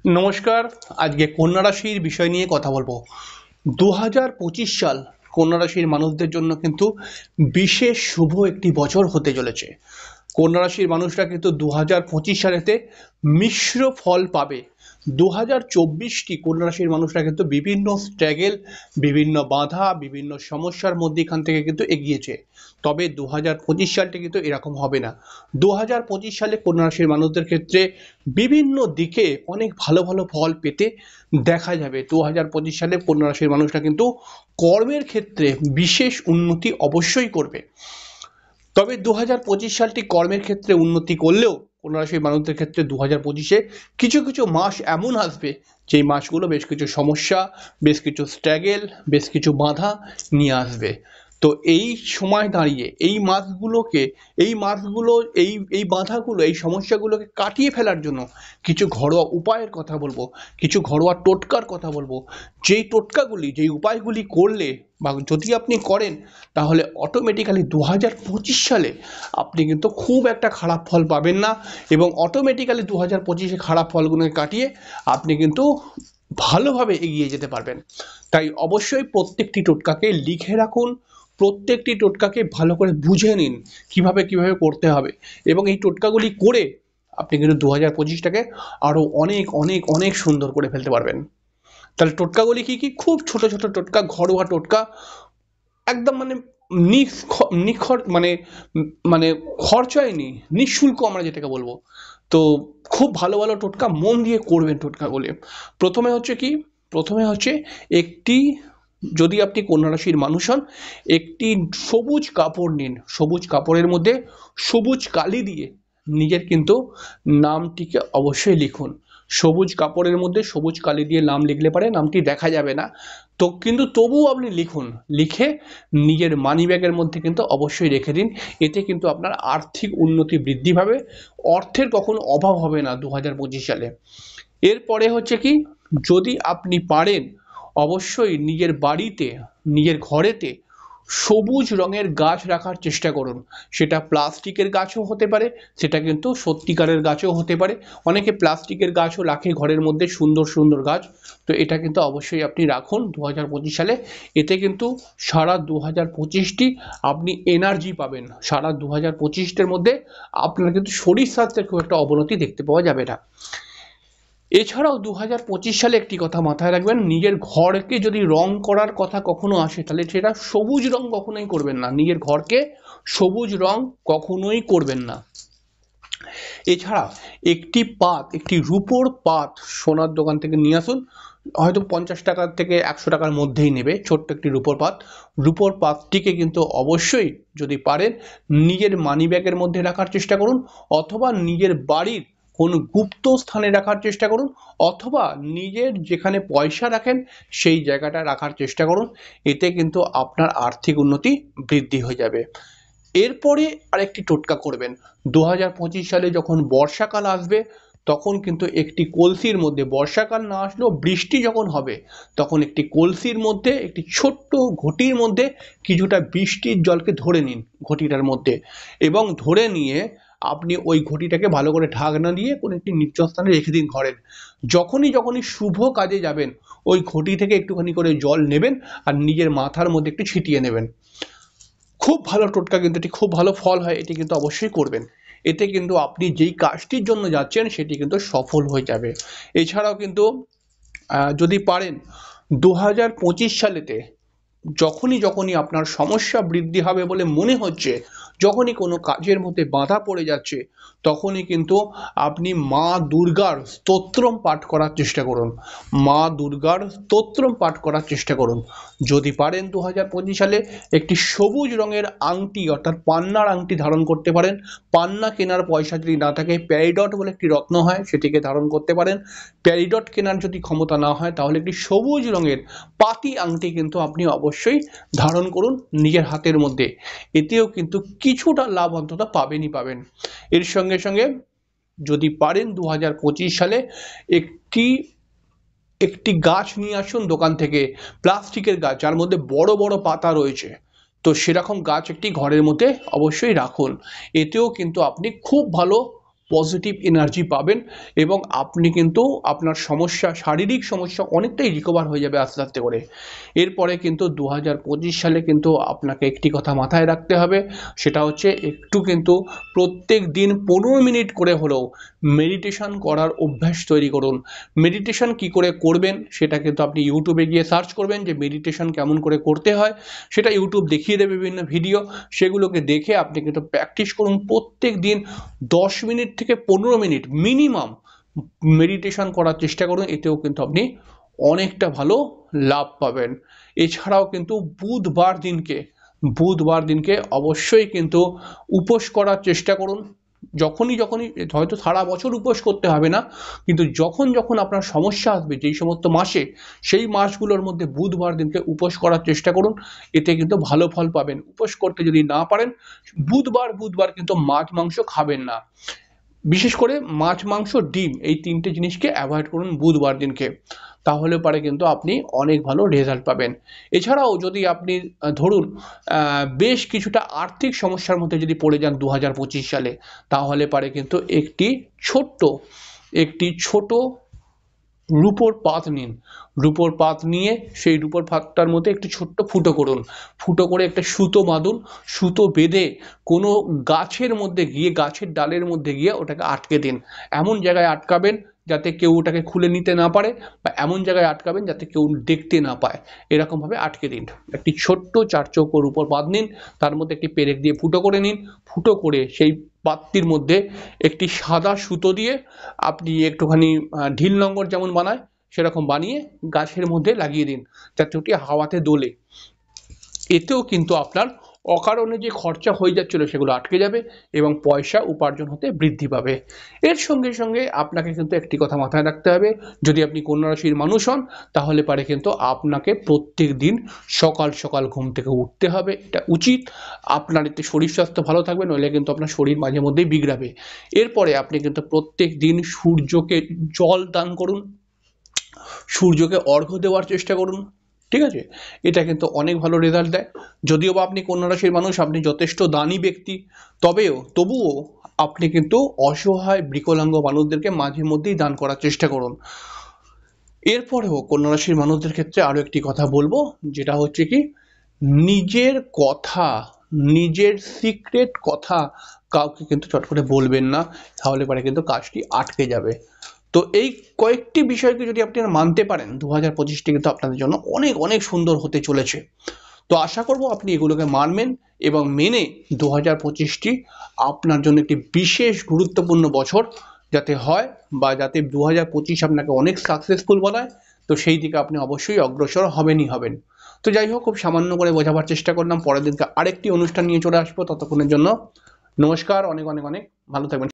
নমস্কার। আজকে কন্যা রাশির বিষয় নিয়ে কথা বলবো। 2025 সাল কন্যা রাশির মানুষদের জন্য কিন্তু বিশেষ শুভ একটি বছর হতে চলেছে। কন্যা রাশির মানুষরা কিন্তু 2025 সালেতে মিশ্র ফল পাবে। 2024টি কন্যা রাশির মানুষরা কিন্তু বিভিন্ন স্ট্রাগল, বিভিন্ন বাধা, বিভিন্ন সমস্যার মধ্যেখান থেকে কিন্তু এগিয়েছে। তবে 2025 সালটি কিন্তু এরকম হবে না। 2025 সালে কন্যা রাশির মানুষদের ক্ষেত্রে বিভিন্ন দিকে অনেক ভালো ভালো ফল পেতে দেখা যাবে। 2025 সালে কন্যা রাশির মানুষরা কিন্তু কর্মের ক্ষেত্রে বিশেষ উন্নতি অবশ্যই করবে। তবে 2025 সালটি কর্মের ক্ষেত্রে উন্নতি করলেও কন্যা রাশির মানুষদের ক্ষেত্রে 2025-এ কিছু কিছু মাস এমন আসবে যেই মাসগুলো বেশ কিছু সমস্যা, বেশ কিছু স্ট্রাগল, বেশ কিছু বাধা নিয়ে আসবে। তো এই সময় দাঁড়িয়ে এই বাধাগুলো, এই সমস্যাগুলোকে কাটিয়ে ফেলার জন্য কিছু ঘরোয়া উপায়ের কথা বলবো, কিছু ঘরোয়া টোটকার কথা বলবো। যেই উপায়গুলি করলে বা যদি আপনি করেন তাহলে অটোমেটিক্যালি 2025 সালে আপনি কিন্তু খুব একটা খারাপ ফল পাবেন না, এবং অটোমেটিক্যালি 2025-এ খারাপ ফলগুলোকে কাটিয়ে আপনি কিন্তু ভালোভাবে এগিয়ে যেতে পারবেন। তাই অবশ্যই প্রত্যেকটি টোটকাকে লিখে রাখুন, প্রত্যেকটি টোটকাকে ভালো করে বুঝে নিন কিভাবে কিভাবে করতে হবে, এবং এই টোটকাগুলি করে আপনি কিন্তু 2025টাকে আরো অনেক অনেক অনেক সুন্দর করে ফেলতে পারবেন। তাহলে টোটকাগুলি কি কি? খুব ছোট ছোট টোটকা, ঘরোয়া টোটকা, একদম মানে নিখর মানে মানে খরচায় নেই, নিঃশুল্ক আমরা যেটাকে বলবো। তো খুব ভালো ভালো টোটকা, মন দিয়ে করবেন টোটকাগুলি। প্রথমে হচ্ছে কি? প্রথমে হচ্ছে একটি, যদি আপনি কন্যা রাশির মানুষ হন, একটি সবুজ কাপড় নিন। সবুজ কাপড়ের মধ্যে সবুজ কালি দিয়ে নিজের কিন্তু নামটিকে অবশ্যই লিখুন। সবুজ কাপড়ের মধ্যে সবুজ কালি দিয়ে নাম লিখলে পারে নামটি দেখা যাবে না, তো কিন্তু তবুও আপনি লিখুন। লিখে নিজের মানি ব্যাগের মধ্যে কিন্তু অবশ্যই রেখে দিন। এতে কিন্তু আপনার আর্থিক উন্নতি বৃদ্ধি পাবে, অর্থের কখনো অভাব হবে না 2025 সালে। এরপরে হচ্ছে কি? যদি আপনি পারেন অবশ্যই নিজের বাড়িতে, নিজের ঘরেতে সবুজ রঙের গাছ রাখার চেষ্টা করুন। সেটা প্লাস্টিকের গাছও হতে পারে, সেটা কিন্তু সত্যিকারের গাছও হতে পারে। অনেকে প্লাস্টিকের গাছও রাখে ঘরের মধ্যে, সুন্দর সুন্দর গাছ। তো এটা কিন্তু অবশ্যই আপনি রাখুন 2025 সালে। এতে কিন্তু সারা 2025টি আপনি এনার্জি পাবেন। সারা 2025-এর মধ্যে আপনার কিন্তু শরীর স্বাস্থ্যের খুব একটা অবনতি দেখতে পাওয়া যাবে না। এছাড়াও 2025 সালে একটি কথা মাথায় রাখবেন, নিজের ঘরকে যদি রং করার কথা কখনো আসে তাহলে সেটা সবুজ রং কখনোই করবেন না। নিজের ঘরকে সবুজ রং কখনোই করবেন না। এছাড়া একটি রূপোর পাত সোনার দোকান থেকে নিয়ে আসুন। হয়তো 50 টাকা থেকে 100 টাকার মধ্যেই নেবে, ছোট্ট একটি রূপোর পাত। রূপোর পাতটিকে কিন্তু অবশ্যই যদি পারেন নিজের মানি ব্যাগের মধ্যে রাখার চেষ্টা করুন, অথবা নিজের বাড়ির কোনো গুপ্ত স্থানে রাখার চেষ্টা করুন, অথবা নিজের যেখানে পয়সা রাখেন সেই জায়গাটা রাখার চেষ্টা করুন। এতে কিন্তু আপনার আর্থিক উন্নতি বৃদ্ধি হয়ে যাবে। এরপরে আরেকটি টোটকা করবেন। 2025 সালে যখন বর্ষাকাল আসবে তখন কিন্তু একটি কলসির মধ্যে, বর্ষাকাল না আসলেও বৃষ্টি যখন হবে তখন একটি কলসির মধ্যে, একটি ছোট্ট ঘটির মধ্যে কিছুটা বৃষ্টির জলকে ধরে নিন ঘটিটার মধ্যে, এবং ধরে নিয়ে আপনি ওই ঘটিটাকে ভালো করে ঢাকনা দিয়ে কোনো একটি নির্জন স্থানে রেখে দিন ঘরের। যখনই যখনই শুভ কাজে যাবেন ওই ঘটি থেকে একটুখানি করে জল নেবেন আর নিজের মাথার মধ্যে একটু ছিটিয়ে নেবেন। খুব ভালো টোটকা, কিন্তু এটি খুব ভালো ফল হয়, এটি কিন্তু অবশ্যই করবেন। এতে কিন্তু আপনি যেই কাজটির জন্য যাচ্ছেন সেটি কিন্তু সফল হয়ে যাবে। এছাড়াও কিন্তু যদি পারেন 2025 সালেতে যখনই যখনই আপনার সমস্যা বৃদ্ধি হবে বলে মনে হচ্ছে, যখনই কোনো কাজের মধ্যে বাধা পড়ে যাচ্ছে, তখনই কিন্তু আপনি মা দুর্গার স্তোত্রম পাঠ করার চেষ্টা করুন। মা দুর্গার স্তোত্রম পাঠ করার চেষ্টা করুন। যদি পারেন 2025 সালে একটি সবুজ রঙের আংটি, অর্থাৎ পান্নার আংটি ধারণ করতে পারেন। পান্না কেনার পয়সা যদি না থাকে, প্যারিডট বলে একটি রত্ন হয় সেটিকে ধারণ করতে পারেন। প্যারিডট কেনার যদি ক্ষমতা না হয় তাহলে একটি সবুজ রঙের পাতি আংটি কিন্তু আপনি অবশ্যই ধারণ করুন নিজের হাতের মধ্যে। এতেও কিন্তু কিছুটা লাভ অন্তত পাবেনই পাবেন। এর সঙ্গে সঙ্গে যদি পারেন 2025 সালে একটি একটি গাছ নিয়ে আসুন দোকান থেকে, প্লাস্টিকের গাছ যার মধ্যে বড় বড় পাতা রয়েছে। তো সেরকম গাছ একটি ঘরের মধ্যে অবশ্যই রাখুন। এতেও কিন্তু আপনি খুব ভালো পজিটিভ এনার্জি পাবেন এবং আপনি কিন্তু আপনার সমস্যা, শারীরিক সমস্যা অনেকটাই রিকভার হয়ে যাবে আস্তে আস্তে করে। এরপরে কিন্তু 2025 সালে কিন্তু আপনাকে একটি কথা মাথায় রাখতে হবে, সেটা হচ্ছে একটু কিন্তু প্রত্যেক দিন 15 মিনিট করে হলেও মেডিটেশন করার অভ্যাস তৈরি করুন। মেডিটেশন কি করে করবেন সেটা কিন্তু আপনি ইউটিউবে গিয়ে সার্চ করবেন যে মেডিটেশন কেমন করে করতে হয়, সেটা ইউটিউব দেখিয়ে দেবে বিভিন্ন ভিডিও, সেগুলোকে দেখে আপনি কিন্তু প্র্যাকটিস করুন। প্রত্যেক দিন 10 মিনিট থেকে 15 মিনিট মিনিমাম মেডিটেশন করার চেষ্টা করুন, এতেও কিন্তু আপনি অনেকটা ভালো লাভ পাবেন। এছাড়াও কিন্তু বুধবার দিনকে অবশ্যই কিন্তু উপোস করার চেষ্টা করুন। যখনই হয়তো সারা বছর উপোস করতে হবে না, কিন্তু যখন যখন আপনার সমস্যা আসবে যেই সমস্ত মাসে, সেই মাসগুলোর মধ্যে বুধবার দিনকে উপোস করার চেষ্টা করুন, এতে কিন্তু ভালো ফল পাবেন। উপোস করতে যদি না পারেন, বুধবার কিন্তু মাছ মাংস খাবেন না, বিশেষ করে মাছ মাংস ডিম এই তিনটে জিনিসকে অ্যাভয়েড করুন বুধবার দিনকে, তাহলে পারে কিন্তু আপনি অনেক ভালো রেজাল্ট পাবেন। এছাড়াও যদি আপনি ধরুন বেশ কিছুটা আর্থিক সমস্যার মধ্যে যদি পড়ে যান 2025 সালে, তাহলে পারে কিন্তু একটি ছোট রূপোর পাত নিন। রূপোর পাত নিয়ে সেই রূপোর পাতটার মধ্যে একটি ছোট্ট ফুটো করুন, ফুটো করে একটা সুতো বাঁধুন, সুতো বেঁধে কোনো গাছের মধ্যে গিয়ে, গাছের ডালের মধ্যে গিয়ে ওটাকে আটকে দিন। এমন জায়গায় আটকাবেন যাতে কেউ ওটাকে খুলে নিতে না পারে, বা এমন জায়গায় আটকাবেন যাতে কেউ দেখতে না পায়, এরকমভাবে আটকে দিন। একটি ছোট্ট 4 চৌকোর রূপোর পাত নিন, তার মধ্যে একটি পেরেক দিয়ে ফুটো করে নিন, ফুটো করে সেই পাতটির মধ্যে একটি সাদা সুতো দিয়ে আপনি একটুখানি ঢিল নোঙ্গর যেমন বানায় সেরকম বানিয়ে গাছের মধ্যে লাগিয়ে দিন, যাতে ওটি হাওয়াতে দোলে। এতেও কিন্তু আপনার অকারণে যে খরচা হয়ে যাচ্ছিল সেগুলো আটকে যাবে এবং পয়সা উপার্জন হতে বৃদ্ধি পাবে। এর সঙ্গে সঙ্গে আপনাকে কিন্তু একটি কথা মাথায় রাখতে হবে, যদি আপনি কন্যা রাশির মানুষ হন, তাহলে পারে কিন্তু আপনাকে প্রত্যেক দিন সকাল সকাল ঘুম থেকে উঠতে হবে, এটা উচিত। আপনার এতে শরীর স্বাস্থ্য ভালো থাকবে, নইলে কিন্তু আপনার শরীর মাঝে মধ্যেই বিগড়াবে। এরপরে আপনি কিন্তু প্রত্যেক দিন সূর্যকে জল দান করুন, সূর্যকে অর্ঘ্য দেওয়ার চেষ্টা করুন, ঠিক আছে? এটা কিন্তু অনেক ভালো রেজাল্ট দেয়। যদিও বা আপনি কন্যা রাশির মানুষ, আপনি যথেষ্ট দানী ব্যক্তি, তবুও আপনি কিন্তু অসহায় বিকলাঙ্গ মানুষদেরকে মাঝে মধ্যেই দান করার চেষ্টা করুন। এরপরেও কন্যা রাশির মানুষদের ক্ষেত্রে আরো একটি কথা বলবো, যেটা হচ্ছে কি, নিজের সিক্রেট কথা কাউকে কিন্তু চট করে বলবেন না, তাহলে পরে কিন্তু কাজটি আটকে যাবে। তো এই কয়েকটি বিষয়কে যদি আপনারা মানতে পারেন, 2025টি কিন্তু আপনাদের জন্য অনেক অনেক সুন্দর হতে চলেছে। তো আশা করব আপনি এগুলোকে মানবেন এবং মেনে 2025টি আপনার জন্য একটি বিশেষ গুরুত্বপূর্ণ বছর যাতে হয়, বা যাতে 2025 আপনাকে অনেক সাকসেসফুল বানায়, তো সেই দিকে আপনি অবশ্যই অগ্রসর হবেন। তো যাই হোক, খুব সামান্য করে বোঝাবার চেষ্টা করলাম। পরের দিনকে আরেকটি অনুষ্ঠান নিয়ে চলে আসবো, ততক্ষণের জন্য নমস্কার, অনেক অনেক অনেক ভালো থাকবেন।